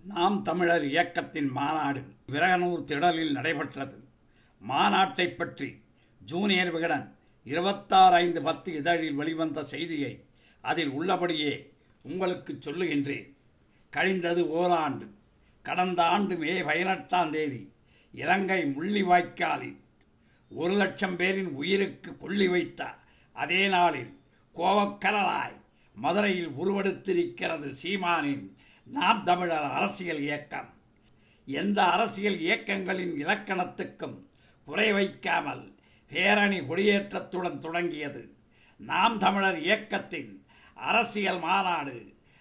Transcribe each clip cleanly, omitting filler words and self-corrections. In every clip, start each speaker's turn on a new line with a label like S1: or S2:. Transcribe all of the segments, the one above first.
S1: நாம் தமிழர் இயக்கத்தின் மாநாடு விரகனூர் திடலில் நடைபெற்றது. மாநாட்டை பற்றி ஜூனியர் விகடன் 26/5/10 இதழில் வெளிவந்த செய்தியை அதில் உள்ளபடியே உங்களுக்கு சொல்லுகின்றேன். கழிந்தது ஓராண்டு. கடந்த ஆண்டு மே 18ஆம் தேதி இலங்கை முள்ளிவாய்க்காலில் 1,00,000 பேரின் உயிருக்கு கொள்ளி வைத்த அதே நாளில் கோவக்கரலாய் மதுரையில் உருவெடுத்திருக்கிறது சீமானின் நாம் தமிழர் அரசியல் இயக்கம். எந்த அரசியல் இயக்கங்களின் இலக்கணத்துக்கும் குறை வைக்காமல் பேரணி கொடியேற்றத்துடன் தொடங்கியது நாம் தமிழர் இயக்கத்தின் அரசியல் மாநாடு.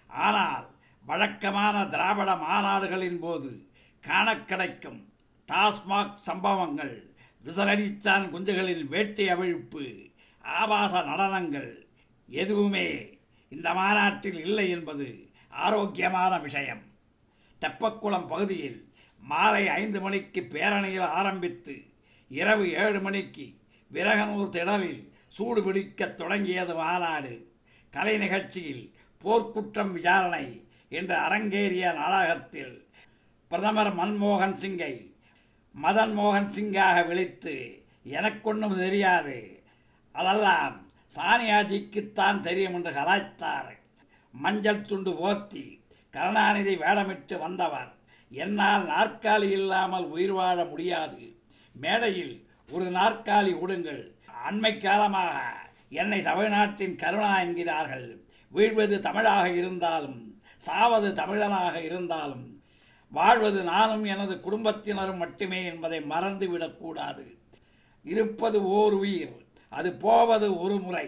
S1: ஆனால் வழக்கமான திராவிட மாநாடுகளின் போது காண கிடைக்கும் டாஸ்மாக் சம்பவங்கள், விசலடிச்சான் குஞ்சுகளின் வேட்டை அவிழ்ப்பு, ஆபாச நடனங்கள் எதுவுமே இந்த மாநாட்டில் இல்லை என்பது ஆரோக்கியமான விஷயம். தெப்பக்குளம் பகுதியில் மாலை 5 மணிக்கு பேரணியில் ஆரம்பித்து இரவு 7 மணிக்கு விரகனூர் திடலில் சூடு பிடிக்கத் தொடங்கியது மாநாடு. கலை நிகழ்ச்சியில் போர்க்குற்றம் விசாரணை என்று அரங்கேறிய நாடகத்தில் பிரதமர் மன்மோகன் சிங்கை மதன் மோகன் சிங்காக விழித்து எனக்கொன்றும் தெரியாது, அதெல்லாம் சானியாஜிக்குத்தான் தெரியும் என்று கலாய்த்தார். மஞ்சள் துண்டு போர்த்தி கருணாநிதி வேடமிட்டு வந்தவர் என்னால் நாற்காலி இல்லாமல் உயிர் வாழ முடியாது, மேடையில் ஒரு நாற்காலி விடுங்கள், அண்மை காலமாக என்னை தமிழ்நாட்டின் கருணா என்கிறார்கள், வீழ்வது தமிழாக இருந்தாலும் சாவது தமிழனாக இருந்தாலும் வாழ்வது நானும் எனது குடும்பத்தினரும் மட்டுமே என்பதை மறந்துவிடக்கூடாது. இருப்பது ஓர் உயிர், அது போவது ஒரு முறை,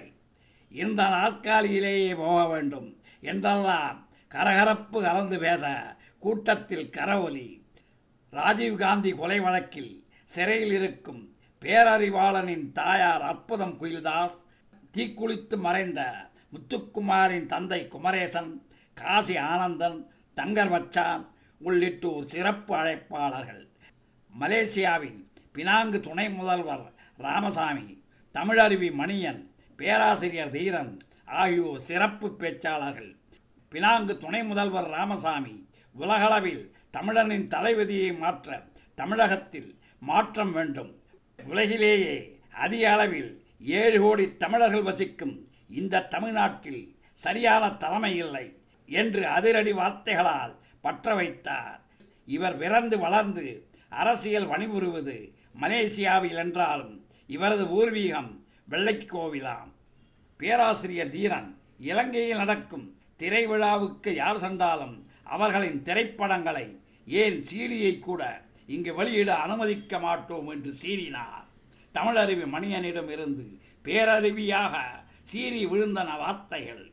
S1: இந்த நாற்காலியிலேயே போக வேண்டும் என்றெல்லாம் கரகரப்பு கலந்து பேச கூட்டத்தில் கரவொலி. ராஜீவ்காந்தி கொலை வழக்கில் சிறையில் இருக்கும் பேரறிவாளனின் தாயார் அற்புதம் குயில்தாஸ், தீக்குளித்து மறைந்த முத்துக்குமாரின் தந்தை குமரேசன், காசி ஆனந்தன், தங்கர் வச்சான் உள்ளிட்டோர் சிறப்பு அழைப்பாளர்கள். மலேசியாவின் பினாங்கு துணை முதல்வர் ராமசாமி, தமிழருவி மணியன், பேராசிரியர் தீரன் ஆகியோர் சிறப்பு பேச்சாளர்கள். பினாங்கு துணை முதல்வர் ராமசாமி, உலகளவில் தமிழனின் தலைவிதியை மாற்ற தமிழகத்தில் மாற்றம் வேண்டும். உலகிலேயே அதிக அளவில் 7 கோடி தமிழர்கள் வசிக்கும் இந்த தமிழ்நாட்டில் சரியான தலைமை இல்லை என்று அதிரடி வார்த்தைகளால் பற்ற வைத்தார். இவர் பிறந்து வளர்ந்து அரசியல் பணிபுரிவது மலேசியாவில் என்றாலும் இவரது பூர்வீகம் வெள்ளைக்கோவிலாம். பேராசிரியர் தீரன், இலங்கையில் நடக்கும் திரை விழாவுக்கு யார் சென்றாலும் அவர்களின் திரைப்படங்களை, ஏன் சீடியை கூட இங்கு வெளியிட அனுமதிக்க மாட்டோம் என்று சீறினார். தமிழருவி மணியனிடம் இருந்து பேரருவியாக சீறி விழுந்தன வார்த்தைகள்.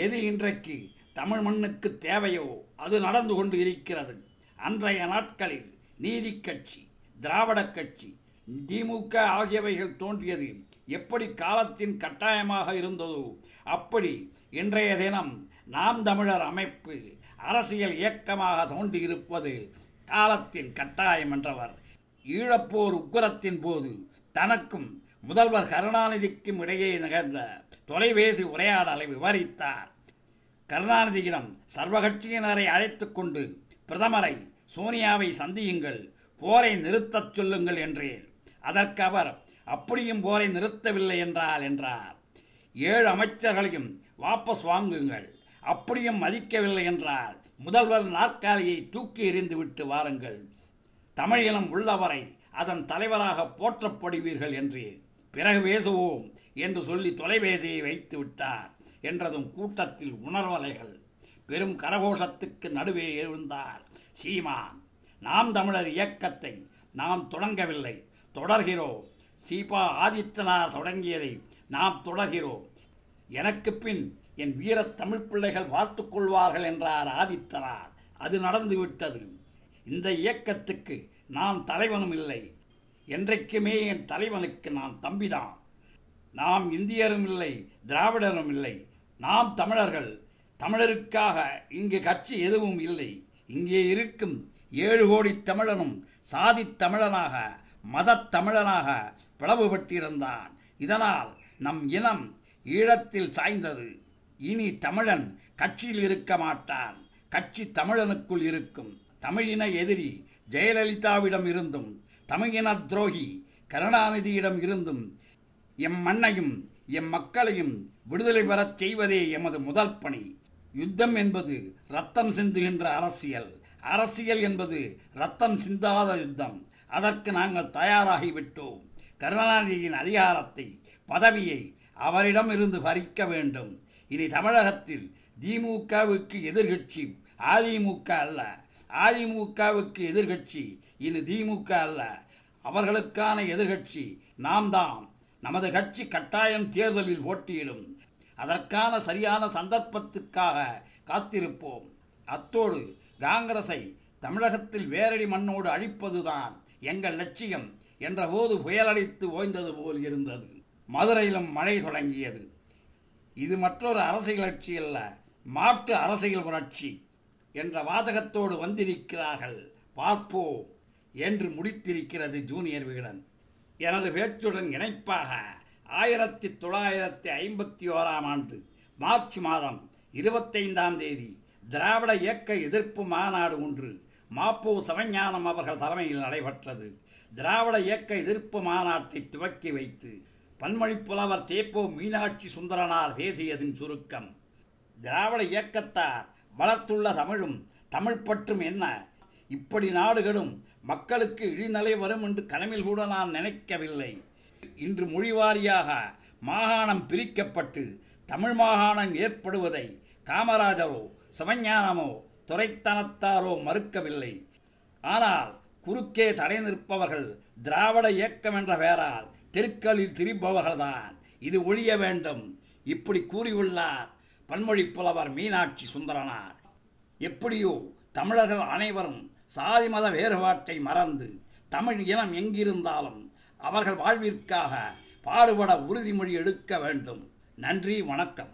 S1: எது இன்றைக்கு தமிழ் மண்ணுக்கு தேவையோ அது நடந்து கொண்டு இருக்கிறது. அன்றைய நாட்களில் நீதி கட்சி, திராவிட கட்சி, திமுக ஆகியவைகள் தோன்றியது எப்படி காலத்தின் கட்டாயமாக இருந்ததோ அப்படி இன்றைய தினம் நாம் தமிழர் அமைப்பு அரசியல் இயக்கமாக தோன்றியிருப்பது காலத்தின் கட்டாயம் என்றவர் ஈழப்போர் உக்கிரத்தின் போது தனக்கும் முதல்வர் கருணாநிதிக்கும் இடையே நிகழ்ந்த தொலைபேசி உரையாடலை விவரித்தார். கருணாநிதியிடம் சர்வகட்சியினரை அழைத்து கொண்டு பிரதமரை, சோனியாவை சந்தியுங்கள், போரை நிறுத்தச் சொல்லுங்கள் என்றேன். அதற்கு அவர் அப்படியும் போரை நிறுத்தவில்லை என்றார். 7 அமைச்சர்களையும் வாபஸ் வாங்குங்கள், அப்படியும் மதிக்கவில்லை என்றால் முதல்வர் நாற்காலியை தூக்கி எறிந்து விட்டு வாருங்கள், தமிழினம் உள்ளவரை அதன் தலைவராக போற்றப்படுவீர்கள் என்றேன். பிறகு பேசுவோம் என்று சொல்லி தொலைபேசியை வைத்து விட்டார் என்றதும் கூட்டத்தில் உணர்வலைகள். பெரும் கரகோஷத்துக்கு நடுவே இருந்தார் சீமான். நாம் தமிழர் இயக்கத்தை நாம் தொடங்கவில்லை, தொடர்கிறோம். சீபா ஆதித்தனார் தொடங்கியதை நாம் தொடர்கிறோம். எனக்கு பின் என் வீரத் தமிழ் பிள்ளைகள் பார்த்துக் கொள்வார்கள் என்றார் ஆதித்தனார். அது நடந்துவிட்டது. இந்த இயக்கத்துக்கு நான் தலைவனும் இல்லை, என்றைக்குமே என் தலைவனுக்கு நான் தம்பிதான். நாம் இந்தியரும் இல்லை, திராவிடரும் இல்லை, நாம் தமிழர்கள். தமிழருக்காக இங்கு கட்சி எதுவும் இல்லை. இங்கே இருக்கும் 7 கோடி தமிழனும் சாதி தமிழனாக, மதத் தமிழனாக பிளவுபட்டிருந்தான். இதனால் நம் இனம் ஈழத்தில் சாய்ந்தது. இனி தமிழன் கட்சியில் இருக்க மாட்டான், கட்சி தமிழனுக்குள் இருக்கும். தமிழின எதிரி ஜெயலலிதாவிடம் இருந்தும் தமிழின துரோகி கருணாநிதியிடம் இருந்தும் எம் மண்ணையும் எம் மக்களையும் விடுதலை பெறச் செய்வதே எமது முதல் பணி. யுத்தம் என்பது இரத்தம் சிந்துகின்ற அரசியல், அரசியல் என்பது இரத்தம் சிந்தாத யுத்தம். அதற்கு நாங்கள் தயாராகிவிட்டோம். கருணாநிதியின் அதிகாரத்தை, பதவியை அவரிடம் இருந்து பறிக்க வேண்டும். இனி தமிழகத்தில் திமுகவுக்கு எதிர்கட்சி அதிமுக அல்ல, அதிமுகவுக்கு எதிர்கட்சி இனி திமுக அல்ல. அவர்களுக்கான எதிர்கட்சி நாம் தான். நமது கட்சி கட்டாயம் தேர்தலில் போட்டியிடும். அதற்கான சரியான சந்தர்ப்பத்துக்காக காத்திருப்போம். அத்தோடு காங்கிரஸை தமிழகத்தில் வேரடி மண்ணோடு அழிப்பதுதான் எங்கள் லட்சியம் என்ற போது புயலடித்து ஓய்ந்தது போல் இருந்தது. மதுரையிலும் மழை தொடங்கியது. இது மற்றொரு அரசியல் கட்சி அல்ல, மாட்டு அரசியல் புரட்சி என்ற வாசகத்தோடு வந்திருக்கிறார்கள். பார்ப்போம் என்று முடித்திருக்கிறது ஜூனியர் விகடன். எனது பேச்சுடன் இணைப்பாக 1951ஆம் ஆண்டு மார்ச் மாதம் 25ஆம் தேதி திராவிட இயக்க எதிர்ப்பு மாநாடு ஒன்று மாப்போ சிவஞானம் அவர்கள் தலைமையில் நடைபெற்றது. திராவிட இயக்க எதிர்ப்பு மாநாட்டை துவக்கி வைத்து பன்மொழி புலவர் தேப்போ மீனாட்சி சுந்தரனார் பேசியதின் சுருக்கம். திராவிட இயக்கத்தார் வளர்த்துள்ள தமிழும் தமிழ் பற்றும் என்ன? இப்படி நாடுகளும் மக்களுக்கு இழிநிலை வரும் என்று கனவில் கூட நான் நினைக்கவில்லை. இன்று மொழிவாரியாக மாகாணம் பிரிக்கப்பட்டு தமிழ் மாகாணம் ஏற்படுவதை காமராஜரோ சிவஞானமோ துரைத்தனத்தாரோ மறுக்கவில்லை. ஆனால் குறுக்கே தடை நிற்பவர்கள் திராவிட இயக்கம் என்ற பெயரால் தெருக்களில் திரிபவர்கள்தான். இது ஒழிய வேண்டும். இப்படி கூறியுள்ளார் பன்மொழி புலவர் மீனாட்சி சுந்தரனார். எப்படியோ தமிழர்கள் அனைவரும் சாதி மத வேறுபாட்டை மறந்து தமிழ் இனம் எங்கிருந்தாலும் அவர்கள் வாழ்விற்காக பாடுபட உறுதிமொழி எடுக்க வேண்டும். நன்றி, வணக்கம்.